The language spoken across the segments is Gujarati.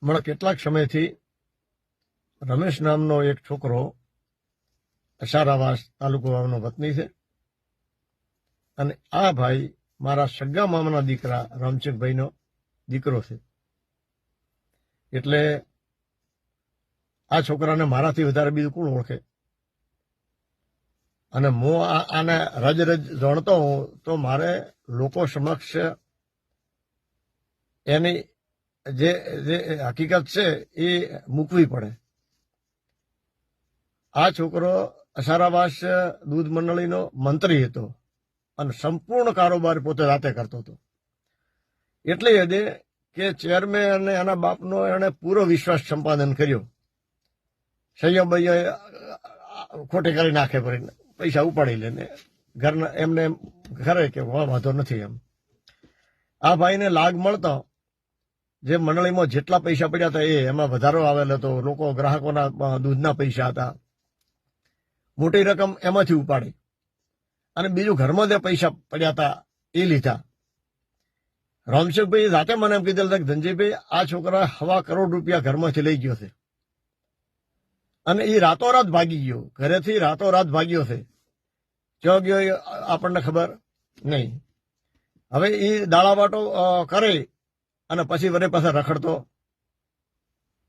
હમણાં કેટલાક સમયથી રમેશ નામનો એક છોકરો અસારાવાસ તાલુકો વાવનો વતની છે અને આ ભાઈ મારા સગા મામાના દીકરા રામચંદ્રભાઈનો દીકરો છે. એટલે આ છોકરાને મારાથી વધારે બીજું કોણ ઓળખે? અને હું આને રજ જાણતો હોઉં તો મારે લોકો સમક્ષ એની જે હકીકત છે એ મૂકવી પડે. આ છોકરો અસારાવાસ દૂધ મંડળીનો મંત્રી હતો અને સંપૂર્ણ કારોબાર પોતે જાતે કરતો હતો. એટલે હદે કે ચેરમેન અને એના બાપનો એણે પૂરો વિશ્વાસ સંપાદન કર્યો. સૈયદભાઈ ખોટી કરી નાખે ભરીને પૈસા ઉપાડી લે ને ઘરના એમને એમ કરે કે વાંધો નથી એમ. આ ભાઈને લાગ મળતો જે મંડળીમાં જેટલા પૈસા પડ્યા હતા એમાં વધારો આવેલો હતો. લોકો ગ્રાહકોના દૂધના પૈસા હતા, મોટી રકમ એમાંથી ઉપાડી અને બીજું ઘરમાં જે પૈસા પડ્યા હતા એ લીધા. રામશેખભાઈ જાતે મને એમ કીધેલ કે ધનજીભાઈ આ છોકરા 1.25 કરોડ રૂપિયા ઘરમાંથી લઈ ગયો છે અને એ રાતોરાત ભાગી ગયો. ઘરેથી રાતોરાત ભાગ્યો છે. ક્યાં ગયો આપણને ખબર નહીં. હવે એ દાળાવાટો કરે અને પછી વરે પાસે રખડતો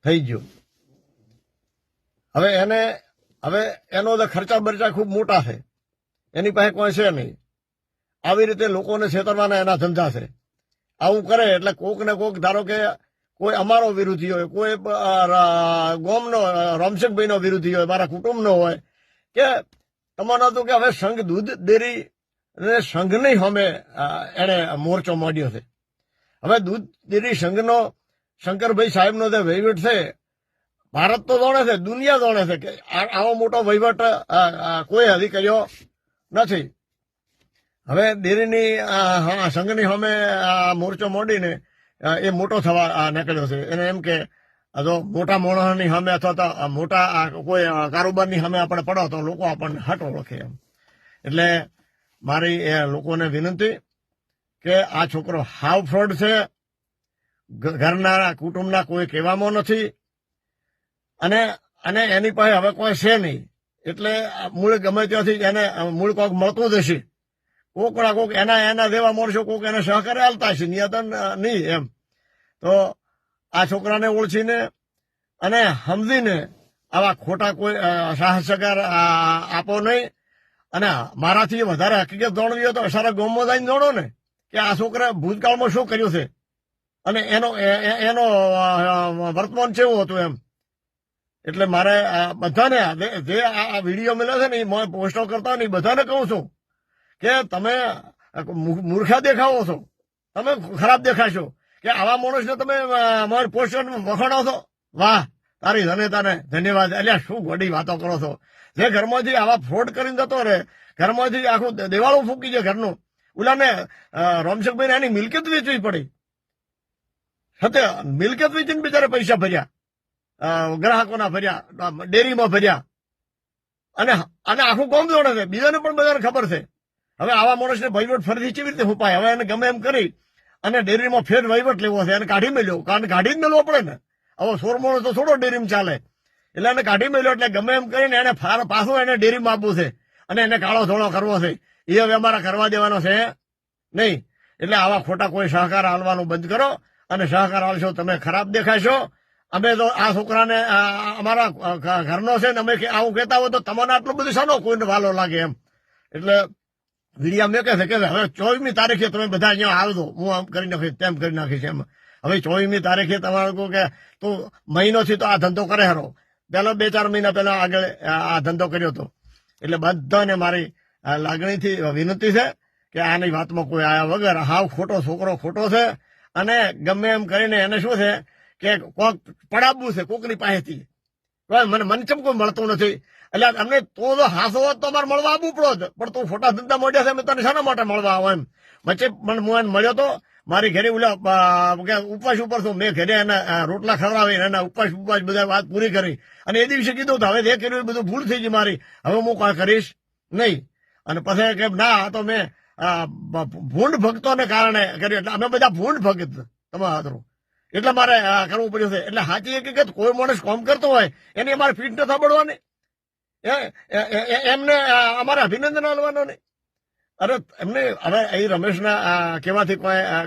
થઈ ગયો. હવે એનો ખર્ચા બરચા ખૂબ મોટા છે, એની પાસે કોઈ છે નહીં. આવી રીતે લોકોને છેતરવાના એના ધંધા છે. આવું કરે એટલે કોક ને કોક, ધારો કે કોઈ અમારો વિરોધી હોય, કોઈ ગોમનો રામશેખભાઈનો વિરોધી હોય, મારા કુટુંબનો હોય, કે તમારું હતું કે હવે સંઘ દૂધ ડેરી અને સંઘની સામે એને મોરચો માંડ્યો છે. હવે દૂધ ડેરી સંઘનો શંકરભાઈ સાહેબનો જે વહીવટ છે, ભારત તો જાણે છે, દુનિયા જાણે છે કે આવો મોટો વહીવટ કોઈ હજી કર્યો નથી. હવે ડેરીની સંઘની સામે મોરચો માંડીને એ મોટો થવા નીકળ્યો છે. એને એમ કે મોટા માણસની સામે અથવા તો મોટા કોઈ કારોબારની સામે આપણે પડો તો લોકો આપણને હટ ઓળખે એમ. એટલે મારી એ લોકોને વિનંતી કે આ છોકરો હાવ ફ્રોડ છે. ઘરના કુટુંબના કોઈ કહેવામાં નથી અને એની પાસે હવે કોઈ છે નહીં. એટલે મૂળ ગમે ત્યાંથી એને મૂળ કોઈક મળતું જ હશે. કોક ના કોક એના જેવા માણસો કોક એને સહકારે હાલતા હશે, નિયતન નહીં એમ. તો આ છોકરાને ઓળખીને અને સમજીને આવા ખોટા કોઈ સાહસકાર આપો નહીં. અને મારાથી વધારે હકીકત જાણવી હોય તો સારા ગામમાં જઈને જાણો ને કે આ છોકરા ભૂતકાળમાં શું કર્યું છે અને એનો વર્તમાન કેવું હતું એમ. એટલે મારે બધાને જે આ વિડીયો મળે છે ને એ પોસ્ટો કરતા ને બધાને કહું છું કે તમે મૂર્ખા દેખાવો છો, તમે ખરાબ દેખાશો. કે આવા માણસને તમે મારી પોસ્ટર વખાણો છો, વાહ તારી ધન્યતાને ધન્યવાદ. એટલે શું ગોડી વાતો કરો છો? જે ઘરમાંથી આવા ફ્રોડ કરીને જતો રહે, ઘરમાંથી આખું દેવાળું ફૂકી જાય ઘરનું. ઓલાને રામશેખભાઈને એની મિલકત વેચવી પડી. સત્ય મિલકત વેચીને બિચારે પૈસા ભર્યા, ગ્રાહકોના ભર્યા, ડેરીમાં ભર્યા અને આખું કોમ જોડે છે. બીજાને પણ બધાને ખબર છે. હવે આવા માણસને વહીવટ ફરીથી કેવી રીતે ઉપાય? હવે એને ગમે એમ કરી અને ડેરીમાં ફેર વહીવટ લેવો છે, એને કાઢી મેળ્યો. કારણ કાઢી જ મેળવો પડે ને. હવે 16 માણસ તો થોડો ડેરીમાં ચાલે. એટલે એને કાઢી મેળ્યો. એટલે ગમે એમ કરીને એને પાછું એને ડેરીમાં આપવું છે અને એને કાળો ધોળો કરવો છે. એ હવે અમારા કરવા દેવાનો છે નહીં. એટલે આવા ખોટા કોઈ સહકાર હાલવાનું બંધ કરો. અને સહકાર હાલશો તમે ખરાબ દેખાશો. અમે તો આ છોકરાને અમારા ઘરનો છે ને અમે આવું કહેતા હોય તો તમને આટલું બધું શાનો કોઈને વાલો લાગે એમ. એટલે વિડીયા મેં કહે છે કે હવે 24મી તારીખે તમે બધા અહીંયા આવજો, હું આમ કરી નાખીશ તેમ કરી નાખીશ એમ. હવે 24મી તારીખે તમારે કહું કે તું મહિનોથી તો આ ધંધો કરે હરો, પહેલો 2-4 મહિના પહેલા આગળ આ ધંધો કર્યો હતો. એટલે બધાને મારી લાગણીથી વિનંતી છે કે આની વાતમાં કોઈ આયા વગર હાવ ખોટો છોકરો ખોટો છે. અને ગમે એમ કરીને એને શું છે કે કોક પડાવવું છે કોકની પાસેથી. મને ચમ કોઈ મળતું નથી. એટલે અમને તો હાસો હોત તો અમારે મળવા આવવું પડો, પણ તું ખોટા ધંધા મોડ્યા છે, અમે તને શાના માટે મળવા આવો એમ. વચ્ચે પણ હું એને મળ્યો તો મારી ઘરે ઉપવાસ ઉપર છું. મેં ઘરે એના રોટલા ખવડાવી એના ઉપવાસ બધા વાત પૂરી કરી અને એ દિવસે કીધું હવે જે કર્યું એ બધું ભૂલ થઈ ગઈ મારી, હવે હું કાંઈ કરીશ નહીં. અને પછી કે ના આ તો મેં ભૂંડ ભક્તોને કારણે કર્યું. એટલે અમે બધા ભૂંડ ભક્ત તમારા એટલે મારે આ કરવું પડ્યું છે. એટલે સાચી હકીકત કોઈ માણસ કામ કરતો હોય એની અમારે ફીટ ન સાંભળવાની, એમને અમારે અભિનંદન આપવાનો નહીં. અરે એમને હવે અહીં રમેશના કહેવાથી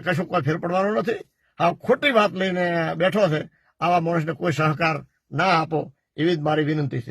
કશું કોઈ ફેર પડવાનો નથી. હા, ખોટી વાત લઈને બેઠો છે. આવા માણસને કોઈ સહકાર ના આપો એવી જ મારી વિનંતી છે.